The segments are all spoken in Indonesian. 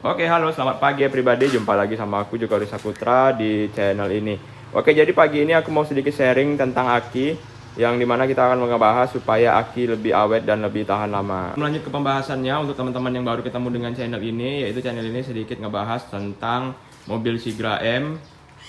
Oke, halo, selamat pagi ya pribadi. Jumpa lagi sama aku juga Risa Putra di channel ini. Oke, jadi pagi ini aku mau sedikit sharing tentang aki, yang dimana kita akan ngebahas supaya aki lebih awet dan lebih tahan lama. Lanjut ke pembahasannya untuk teman-teman yang baru ketemu dengan channel ini, yaitu channel ini sedikit ngebahas tentang mobil Sigra M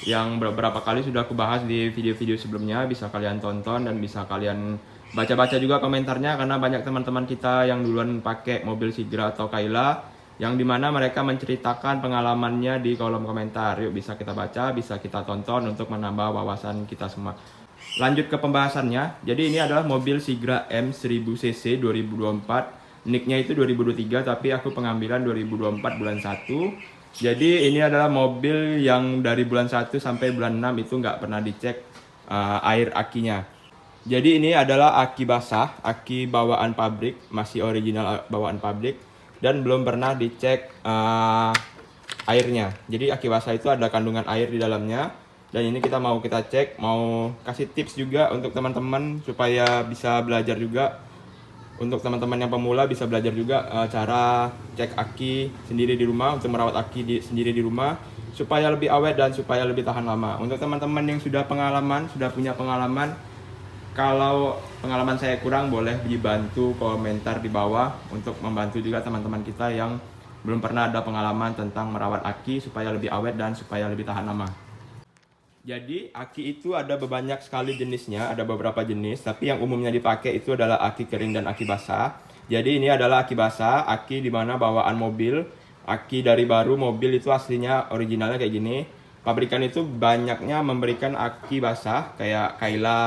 yang beberapa kali sudah aku bahas di video-video sebelumnya. Bisa kalian tonton dan bisa kalian baca-baca juga komentarnya, karena banyak teman-teman kita yang duluan pakai mobil Sigra atau Kayla, yang dimana mereka menceritakan pengalamannya di kolom komentar. Yuk, bisa kita baca, bisa kita tonton untuk menambah wawasan kita semua. Lanjut ke pembahasannya. Jadi ini adalah mobil Sigra M 1000cc 2024. Nicknya itu 2023, tapi aku pengambilan 2024 bulan 1. Jadi ini adalah mobil yang dari bulan 1 sampai bulan 6 itu nggak pernah dicek air akinya. Jadi ini adalah aki basah, aki bawaan pabrik, masih original bawaan pabrik, dan belum pernah dicek airnya. Jadi aki basah itu ada kandungan air di dalamnya, dan ini kita cek, mau kasih tips juga untuk teman-teman supaya bisa belajar juga. Untuk teman-teman yang pemula bisa belajar juga cara cek aki sendiri di rumah, untuk merawat aki sendiri di rumah supaya lebih awet dan supaya lebih tahan lama. Untuk teman-teman yang sudah punya pengalaman, kalau pengalaman saya kurang, boleh dibantu komentar di bawah untuk membantu juga teman-teman kita yang belum pernah ada pengalaman tentang merawat aki supaya lebih awet dan supaya lebih tahan lama. Jadi aki itu ada banyak sekali jenisnya, ada beberapa jenis, tapi yang umumnya dipakai itu adalah aki kering dan aki basah. Jadi ini adalah aki basah, aki dimana bawaan mobil, aki dari baru mobil itu aslinya originalnya kayak gini. Pabrikan itu banyaknya memberikan aki basah kayak Kayla,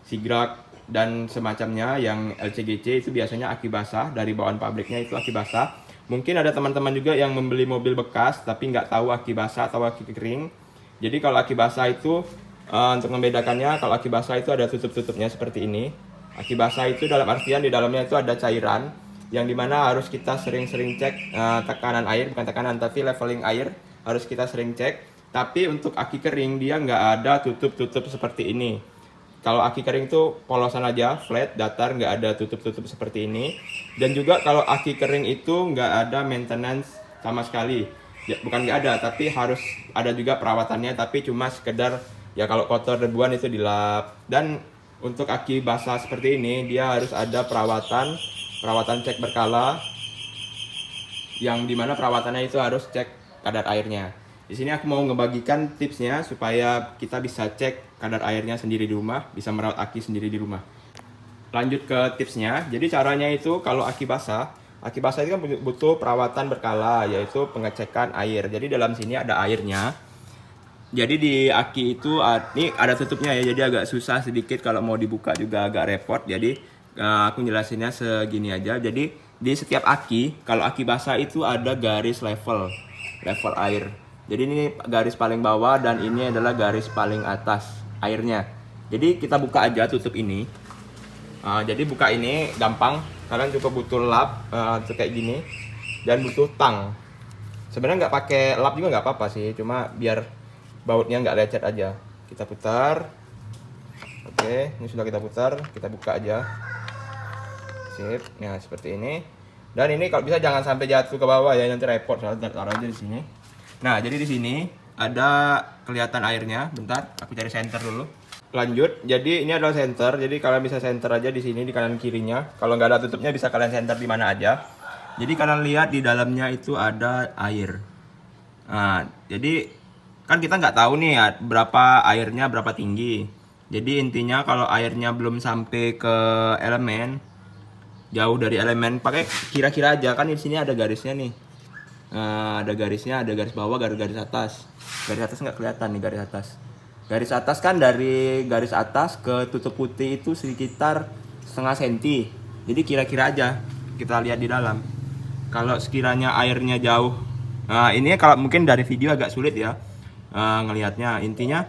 Sigra dan semacamnya. Yang LCGC itu biasanya aki basah, dari bawaan pabriknya itu aki basah. Mungkin ada teman-teman juga yang membeli mobil bekas tapi nggak tahu aki basah atau aki kering. Jadi kalau aki basah itu untuk membedakannya, kalau aki basah itu ada tutup-tutupnya seperti ini. Aki basah itu dalam artian di dalamnya itu ada cairan, yang dimana harus kita sering-sering cek tekanan air, bukan tekanan tapi leveling air, harus kita sering cek. Tapi untuk aki kering dia nggak ada tutup-tutup seperti ini. Kalau aki kering itu polosan aja, flat, datar, nggak ada tutup-tutup seperti ini. Dan juga kalau aki kering itu nggak ada maintenance sama sekali. Ya, bukan nggak ada, tapi harus ada juga perawatannya, tapi cuma sekedar ya kalau kotor debuan itu dilap. Dan untuk aki basah seperti ini dia harus ada perawatan cek berkala, yang dimana perawatannya itu harus cek kadar airnya. Di sini aku mau ngebagikan tipsnya supaya kita bisa cek kadar airnya sendiri di rumah, bisa merawat aki sendiri di rumah. Lanjut ke tipsnya. Jadi caranya itu kalau aki basah itu kan butuh perawatan berkala, yaitu pengecekan air. Jadi dalam sini ada airnya. Jadi di aki itu ini ada tutupnya ya, jadi agak susah sedikit kalau mau dibuka juga agak repot. Jadi aku jelasinnya segini aja. Jadi di setiap aki, kalau aki basah itu ada garis level air. Jadi ini garis paling bawah dan ini adalah garis paling atas airnya. Jadi kita buka aja tutup ini. Jadi buka ini gampang, kalian cukup butuh lap kayak gini, dan butuh tang. Sebenarnya nggak pakai lap juga nggak apa-apa sih, cuma biar bautnya nggak lecet aja. Kita putar. Oke, ini sudah kita putar, kita buka aja. Sip, nah seperti ini. Dan ini kalau bisa jangan sampai jatuh ke bawah ya, nanti repot. Soalnya taruh aja di sini. Nah, jadi di sini ada kelihatan airnya. Bentar, aku cari senter dulu. Lanjut, jadi ini adalah senter. Jadi kalian bisa senter aja di sini, di kanan kirinya. Kalau nggak ada tutupnya bisa kalian senter di mana aja. Jadi kalian lihat di dalamnya itu ada air. Nah, jadi kan kita nggak tahu nih ya, berapa airnya, berapa tinggi. Jadi intinya kalau airnya belum sampai ke elemen, jauh dari elemen, pakai kira-kira aja. Kan di sini ada garisnya nih. Nah, ada garisnya, ada garis bawah, garis atas. Garis atas nggak kelihatan nih, garis atas. Garis atas kan dari garis atas ke tutup putih itu sekitar setengah senti. Jadi kira-kira aja kita lihat di dalam. Kalau sekiranya airnya jauh, nah ini kalau mungkin dari video agak sulit ya ngelihatnya. Intinya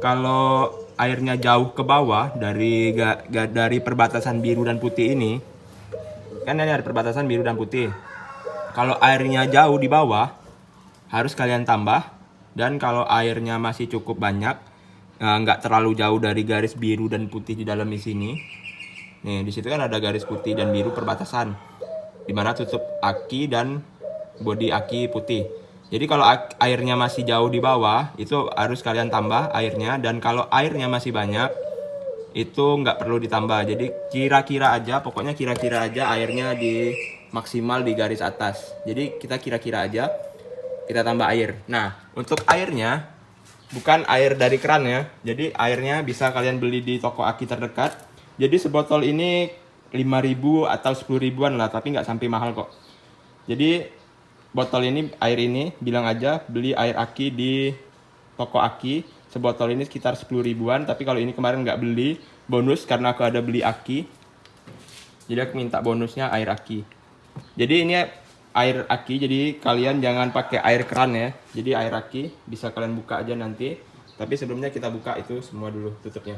kalau airnya jauh ke bawah dari perbatasan biru dan putih ini, kan ini ada perbatasan biru dan putih. Kalau airnya jauh di bawah, harus kalian tambah. Dan kalau airnya masih cukup banyak, nggak terlalu jauh dari garis biru dan putih di dalam di sini. Nih, di situ kan ada garis putih dan biru perbatasan, dimana tutup aki dan bodi aki putih. Jadi kalau airnya masih jauh di bawah, itu harus kalian tambah airnya. Dan kalau airnya masih banyak, itu nggak perlu ditambah. Jadi kira-kira aja, pokoknya kira-kira aja airnya di maksimal di garis atas. Jadi kita kira-kira aja, kita tambah air. Nah, untuk airnya, bukan air dari keran ya. Jadi airnya bisa kalian beli di toko aki terdekat. Jadi sebotol ini 5.000 atau 10 ribuan lah, tapi nggak sampai mahal kok. Jadi botol ini, air ini, bilang aja beli air aki di toko aki. Sebotol ini sekitar 10 ribuan, tapi kalau ini kemarin nggak beli, bonus karena aku ada beli aki. Jadi aku minta bonusnya air aki. Jadi ini air aki, jadi kalian jangan pakai air keran ya. Jadi air aki bisa kalian buka aja nanti. Tapi sebelumnya kita buka itu semua dulu tutupnya.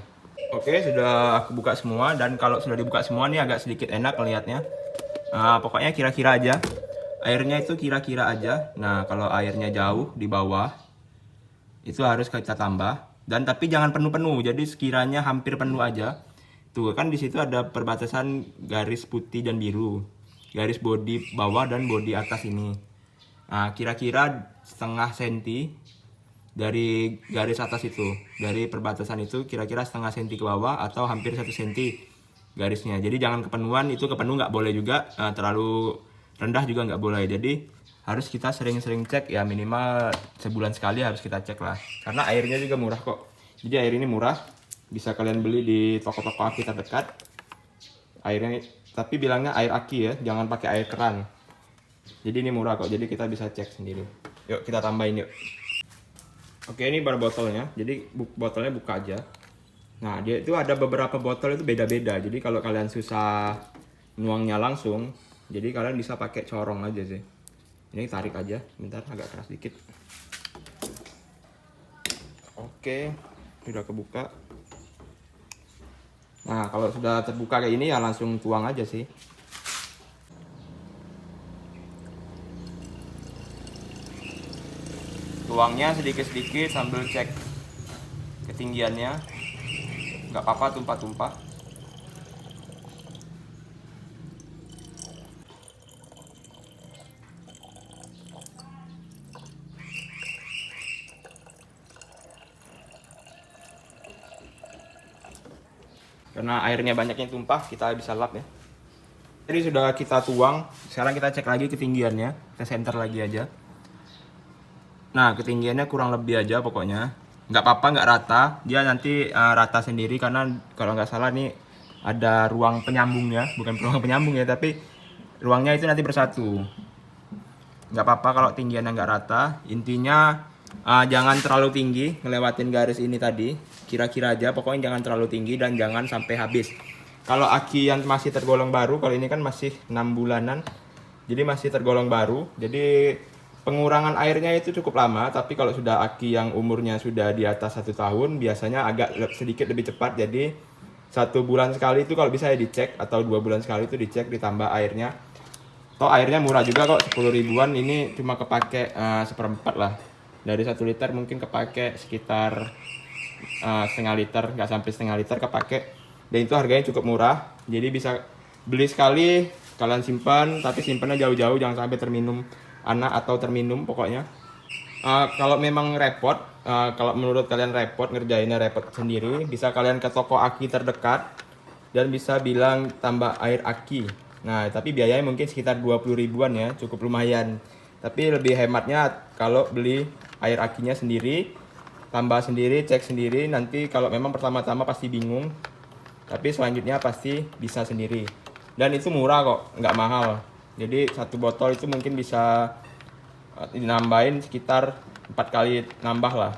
Oke, sudah aku buka semua, dan kalau sudah dibuka semua nih agak sedikit enak lihatnya. Pokoknya kira-kira aja. Airnya itu kira-kira aja. Nah, kalau airnya jauh di bawah, itu harus kita tambah. Dan tapi jangan penuh-penuh. Jadi sekiranya hampir penuh aja. Tuh kan di situ ada perbatasan garis putih dan biru. Garis bodi bawah dan bodi atas ini. Nah, kira-kira setengah senti dari garis atas itu. Dari perbatasan itu kira-kira setengah senti ke bawah atau hampir 1 senti garisnya. Jadi jangan kepenuhan, itu kepenuh nggak boleh juga. Terlalu rendah juga nggak boleh. Jadi harus kita sering-sering cek ya, minimal sebulan sekali harus kita cek lah. Karena airnya juga murah kok. Jadi air ini murah, bisa kalian beli di toko-toko aki terdekat. Airnya, tapi bilangnya air aki ya, jangan pakai air keran. Jadi ini murah kok, jadi kita bisa cek sendiri. Yuk kita tambahin yuk. Oke, ini baru botolnya. Jadi botolnya buka aja. Nah, dia itu ada beberapa botol itu beda-beda. Jadi kalau kalian susah nuangnya langsung, jadi kalian bisa pakai corong aja sih. Ini tarik aja, bentar agak keras dikit. Oke, sudah kebuka. Nah, kalau sudah terbuka kayak ini ya langsung tuang aja sih. Tuangnya sedikit-sedikit sambil cek ketinggiannya. Nggak apa-apa tumpah-tumpah. Karena airnya banyak yang tumpah, kita bisa lap ya. Jadi sudah kita tuang, sekarang kita cek lagi ketinggiannya. Kita center lagi aja. Nah, ketinggiannya kurang lebih aja pokoknya. Nggak apa-apa, nggak rata. Dia nanti rata sendiri, karena kalau nggak salah nih ada ruang penyambungnya. Bukan ruang penyambung ya, tapi ruangnya itu nanti bersatu. Nggak apa-apa kalau tinggiannya nggak rata. Intinya jangan terlalu tinggi ngelewatin garis ini tadi. Kira-kira aja, pokoknya jangan terlalu tinggi dan jangan sampai habis. Kalau aki yang masih tergolong baru, kalau ini kan masih 6 bulanan, jadi masih tergolong baru. Jadi pengurangan airnya itu cukup lama. Tapi kalau sudah aki yang umurnya sudah di atas 1 tahun, biasanya agak sedikit lebih cepat. Jadi 1 bulan sekali itu kalau bisa ya dicek, atau 2 bulan sekali itu dicek, ditambah airnya. Toh airnya murah juga kok, 10 ribuan. Ini cuma kepake 1/4 lah. Dari 1 liter mungkin kepake sekitar setengah liter, nggak sampai setengah liter kepake. Dan itu harganya cukup murah. Jadi bisa beli sekali, kalian simpan, tapi simpannya jauh-jauh, jangan sampai terminum anak atau terminum pokoknya. Kalau memang repot, kalau menurut kalian repot, ngerjainnya repot sendiri, bisa kalian ke toko aki terdekat dan bisa bilang tambah air aki. Nah, tapi biayanya mungkin sekitar 20 ribuan ya, cukup lumayan. Tapi lebih hematnya kalau beli air akinya sendiri, tambah sendiri, cek sendiri. Nanti kalau memang pertama-tama pasti bingung, tapi selanjutnya pasti bisa sendiri. Dan itu murah kok, nggak mahal. Jadi 1 botol itu mungkin bisa dinambahin sekitar 4 kali nambah lah.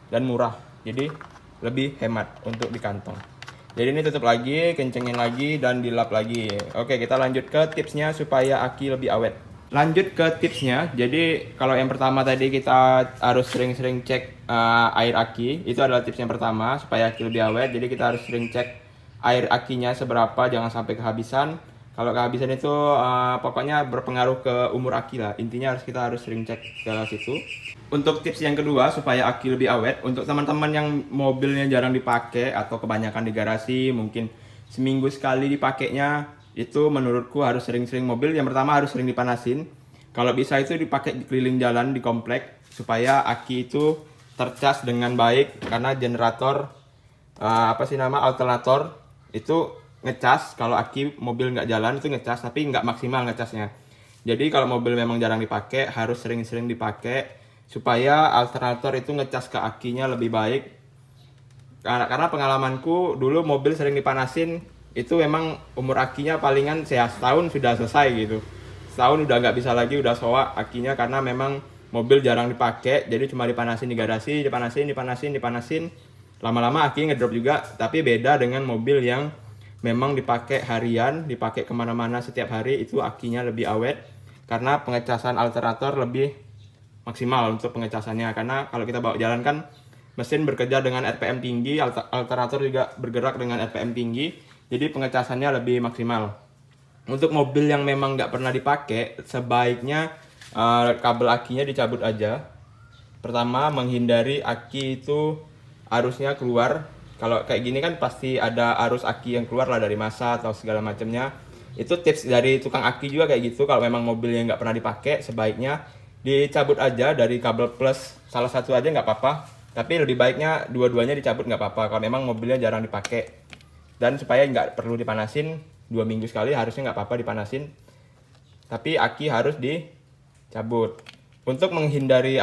Dan murah, jadi lebih hemat untuk di kantong. Jadi ini tutup lagi, kencengin lagi, dan dilap lagi. Oke, kita lanjut ke tipsnya supaya aki lebih awet. Lanjut ke tipsnya. Jadi kalau yang pertama tadi kita harus sering-sering cek air aki. Itu adalah tips yang pertama supaya aki lebih awet. Jadi kita harus sering cek air akinya seberapa, jangan sampai kehabisan. Kalau kehabisan itu pokoknya berpengaruh ke umur aki lah. Intinya kita harus sering cek ke situ. Untuk tips yang kedua supaya aki lebih awet, untuk teman-teman yang mobilnya jarang dipakai atau kebanyakan di garasi, mungkin seminggu sekali dipakainya, itu menurutku harus sering-sering mobil. Yang pertama harus sering dipanasin. Kalau bisa itu dipakai di keliling jalan di komplek supaya aki itu tercas dengan baik, karena generator alternator itu ngecas kalau aki mobil nggak jalan itu ngecas, tapi nggak maksimal ngecasnya. Jadi kalau mobil memang jarang dipakai harus sering-sering dipakai supaya alternator itu ngecas ke akinya lebih baik. Karena pengalamanku dulu mobil sering dipanasin itu memang umur akinya palingan setahun sudah selesai gitu. Setahun udah nggak bisa lagi, udah soak akinya, karena memang mobil jarang dipakai, jadi cuma dipanasin di garasi, dipanasin. Lama-lama aki ngedrop juga. Tapi beda dengan mobil yang memang dipakai harian, dipakai kemana-mana setiap hari, itu akinya lebih awet karena pengecasan alternator lebih maksimal untuk pengecasannya. Karena kalau kita bawa jalan kan mesin bekerja dengan RPM tinggi, alternator juga bergerak dengan RPM tinggi, jadi pengecasannya lebih maksimal. Untuk mobil yang memang nggak pernah dipakai, sebaiknya kabel akinya dicabut aja. Pertama, menghindari aki itu arusnya keluar. Kalau kayak gini kan pasti ada arus aki yang keluar lah dari masa atau segala macamnya. Itu tips dari tukang aki juga kayak gitu. Kalau memang mobilnya nggak pernah dipakai, sebaiknya dicabut aja dari kabel plus. Salah satu aja nggak apa-apa. Tapi lebih baiknya dua-duanya dicabut nggak apa-apa kalau memang mobilnya jarang dipakai. Dan supaya nggak perlu dipanasin 2 minggu sekali, harusnya nggak apa-apa dipanasin. Tapi aki harus dicabut. Untuk menghindari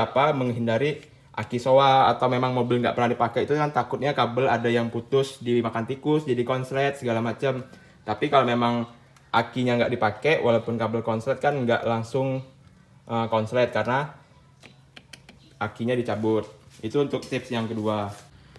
aki soa atau memang mobil nggak pernah dipakai, itu kan takutnya kabel ada yang putus dimakan tikus, jadi konslet segala macam. Tapi kalau memang akinya nggak dipakai, walaupun kabel konslet kan nggak langsung konslet karena akinya dicabut. Itu untuk tips yang kedua.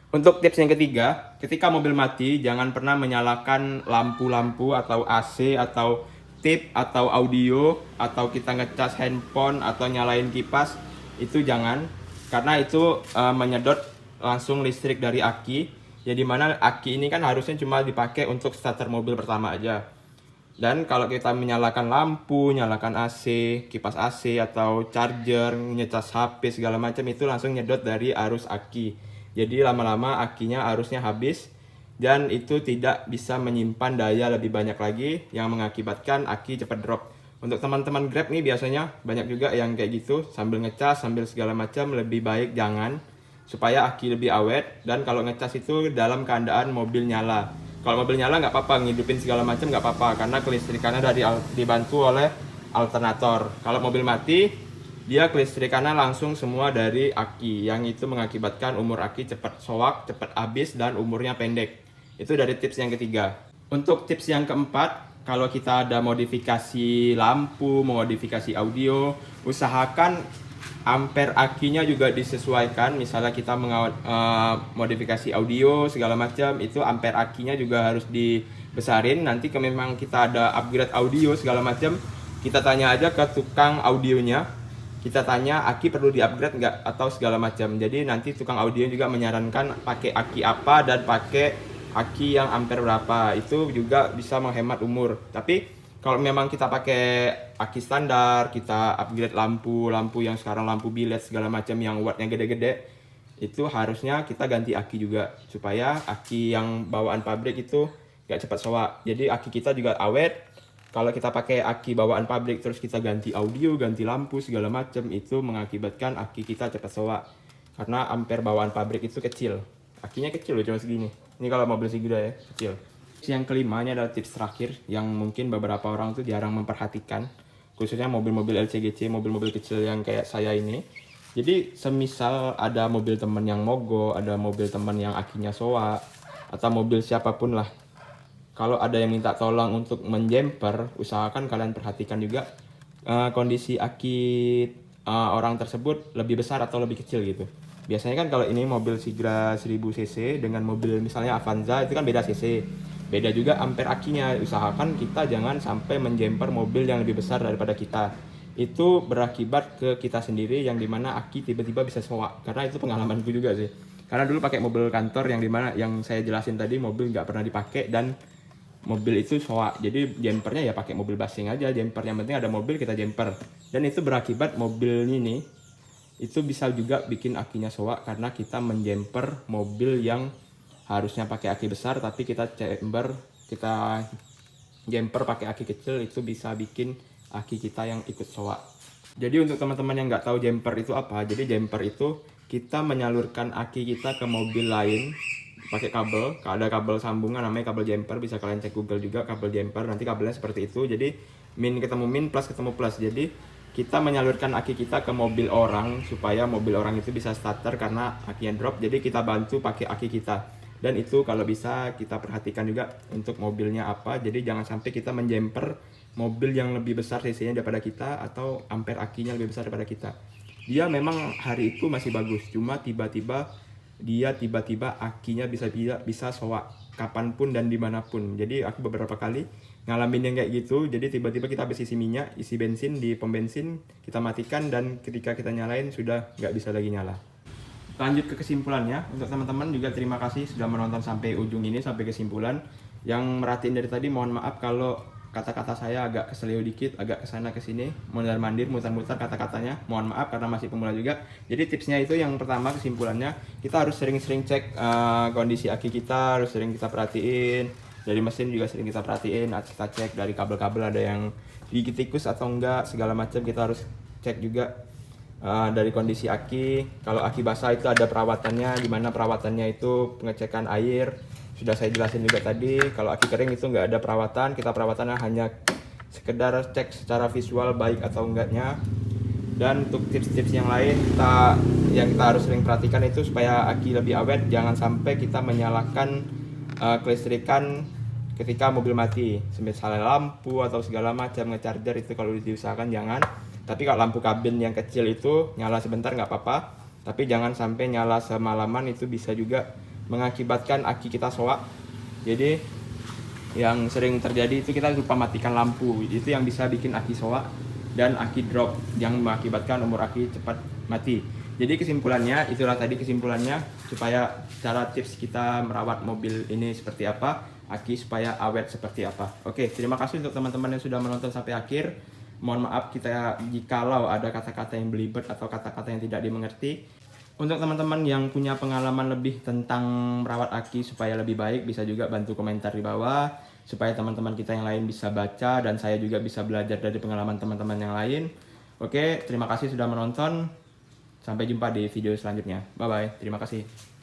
Untuk tips yang ketiga, ketika mobil mati, jangan pernah menyalakan lampu-lampu atau AC atau tip atau audio, atau kita ngecas handphone atau nyalain kipas. Itu jangan, karena itu menyedot langsung listrik dari aki. Jadi mana aki ini kan harusnya cuma dipakai untuk starter mobil pertama aja. Dan kalau kita menyalakan lampu, nyalakan AC, kipas AC atau charger, ngecas HP segala macam, itu langsung nyedot dari arus aki. Jadi lama-lama akinya arusnya habis dan itu tidak bisa menyimpan daya lebih banyak lagi yang mengakibatkan aki cepat drop. Untuk teman-teman Grab nih biasanya banyak juga yang kayak gitu, sambil ngecas, sambil segala macam, lebih baik jangan, supaya aki lebih awet. Dan kalau ngecas itu dalam keadaan mobil nyala. Kalau mobil nyala nggak apa-apa, ngidupin segala macam nggak apa-apa, karena kelistrikannya dibantu oleh alternator. Kalau mobil mati, dia kelistrikannya langsung semua dari aki, yang itu mengakibatkan umur aki cepat soak, cepat habis, dan umurnya pendek. Itu dari tips yang ketiga. Untuk tips yang keempat, kalau kita ada modifikasi lampu, modifikasi audio, usahakan ampere akinya juga disesuaikan. Misalnya kita modifikasi audio segala macam, itu ampere akinya juga harus dibesarin. Nanti kalau memang kita ada upgrade audio segala macam, kita tanya aja ke tukang audionya, kita tanya aki perlu di-upgrade nggak atau segala macam. Jadi nanti tukang audio juga menyarankan pakai aki apa dan pakai aki yang ampere berapa. Itu juga bisa menghemat umur. Tapi kalau memang kita pakai aki standar, kita upgrade lampu yang sekarang lampu bilet segala macam yang wattnya gede-gede, itu harusnya kita ganti aki juga supaya aki yang bawaan pabrik itu gak cepat soak. Jadi aki kita juga awet. Kalau kita pakai aki bawaan pabrik terus kita ganti audio, ganti lampu segala macam, itu mengakibatkan aki kita cepat soak karena ampere bawaan pabrik itu kecil. Akinya kecil loh, cuma segini. Ini kalau mobil Sigra ya, kecil. Yang kelima, ini adalah tips terakhir yang mungkin beberapa orang tuh jarang memperhatikan, khususnya mobil-mobil LCGC, mobil-mobil kecil yang kayak saya ini. Jadi semisal ada mobil teman yang mogok, ada mobil teman yang akinya soak, atau mobil siapapun lah, kalau ada yang minta tolong untuk menjemper, usahakan kalian perhatikan juga kondisi aki orang tersebut lebih besar atau lebih kecil gitu. Biasanya kan kalau ini mobil Sigra 1000 cc dengan mobil misalnya Avanza, itu kan beda cc. Beda juga ampere akinya. Usahakan kita jangan sampai menjemper mobil yang lebih besar daripada kita. Itu berakibat ke kita sendiri, yang dimana aki tiba-tiba bisa soak. Karena itu pengalamanku juga sih. Karena dulu pakai mobil kantor yang dimana yang saya jelasin tadi, mobil nggak pernah dipakai dan mobil itu soak. Jadi jempernya ya pakai mobil basing aja. Jemper yang penting ada mobil kita jemper. Dan itu berakibat mobil ini itu bisa juga bikin akinya soak karena kita menjemper mobil yang harusnya pakai aki besar, tapi kita jemper pakai aki kecil, itu bisa bikin aki kita yang ikut soak. Jadi untuk teman-teman yang nggak tahu jumper itu apa, jadi jumper itu kita menyalurkan aki kita ke mobil lain pakai kabel. Kalau ada kabel sambungan namanya kabel jumper, bisa kalian cek Google juga kabel jumper. Nanti kabelnya seperti itu. Jadi min ketemu min, plus ketemu plus. Jadi kita menyalurkan aki kita ke mobil orang supaya mobil orang itu bisa starter karena akinya drop. Jadi kita bantu pakai aki kita. Dan itu kalau bisa kita perhatikan juga untuk mobilnya apa. Jadi jangan sampai kita menjumper mobil yang lebih besar cc-nya daripada kita atau ampere akinya lebih besar daripada kita. Dia memang hari itu masih bagus, cuma tiba-tiba akinya bisa soak kapanpun dan dimanapun. Jadi aku beberapa kali ngalamin yang kayak gitu. Jadi tiba-tiba kita habis isi minyak, isi bensin di pom bensin, kita matikan dan ketika kita nyalain sudah nggak bisa lagi nyala. Lanjut ke kesimpulannya, untuk teman-teman juga terima kasih sudah menonton sampai ujung ini, sampai kesimpulan. Yang merhatiin dari tadi mohon maaf kalau kata-kata saya agak keselio dikit, agak kesana kesini, mondar-mandir, mutar-mutar kata-katanya. Mohon maaf karena masih pemula juga. Jadi tipsnya itu yang pertama, kesimpulannya kita harus sering-sering cek kondisi aki kita, harus sering kita perhatiin. Dari mesin juga sering kita perhatiin, kita cek dari kabel-kabel ada yang gigit tikus atau enggak, segala macam kita harus cek juga. Dari kondisi aki, kalau aki basah itu ada perawatannya, gimana perawatannya itu pengecekan air. Sudah saya jelasin juga tadi. Kalau aki kering itu nggak ada perawatan, kita perawatannya hanya sekedar cek secara visual baik atau enggaknya. Dan untuk tips-tips yang lain kita harus sering perhatikan itu supaya aki lebih awet. Jangan sampai kita menyalakan kelistrikan ketika mobil mati, misalnya lampu atau segala macam nge-charger itu kalau diusahakan jangan. Tapi kalau lampu kabin yang kecil itu nyala sebentar nggak apa-apa, tapi jangan sampai nyala semalaman, itu bisa juga mengakibatkan aki kita soak. Jadi yang sering terjadi itu kita lupa matikan lampu, itu yang bisa bikin aki soak dan aki drop, yang mengakibatkan umur aki cepat mati. Jadi kesimpulannya, itulah tadi kesimpulannya, supaya cara tips kita merawat mobil ini seperti apa, aki supaya awet seperti apa. Oke, terima kasih untuk teman-teman yang sudah menonton sampai akhir. Mohon maaf jikalau ada kata-kata yang belibet atau kata-kata yang tidak dimengerti. Untuk teman-teman yang punya pengalaman lebih tentang merawat aki supaya lebih baik, bisa juga bantu komentar di bawah supaya teman-teman kita yang lain bisa baca dan saya juga bisa belajar dari pengalaman teman-teman yang lain. Oke, terima kasih sudah menonton. Sampai jumpa di video selanjutnya. Bye bye. Terima kasih.